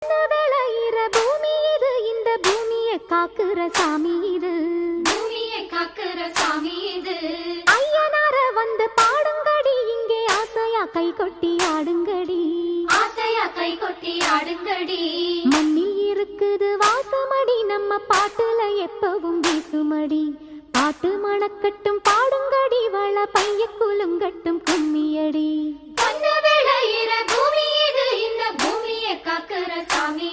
விளையிற பூமி இது, இந்த பூமியை காக்குற சாமி இது, பூமியை காக்குற சாமி இது. ஐயனார வந்து பாடுங்கடி, இங்கே ஆசையா கை கொட்டி ஆடுங்கடி, ஆசையா கை கொட்டி ஆடுங்கடி. மண்ணில் இருக்குது வாசமடி, நம்ம பாட்டுல எப்பவும் வீசுமடி, பாட்டு மணக்கட்டும் பாடுங்கடி, வள பைய குலுங்கட்டும் கும்மியடி. பொண்ணு விளையிற பூமி இது, இந்த பூமியை காக்குற சாமி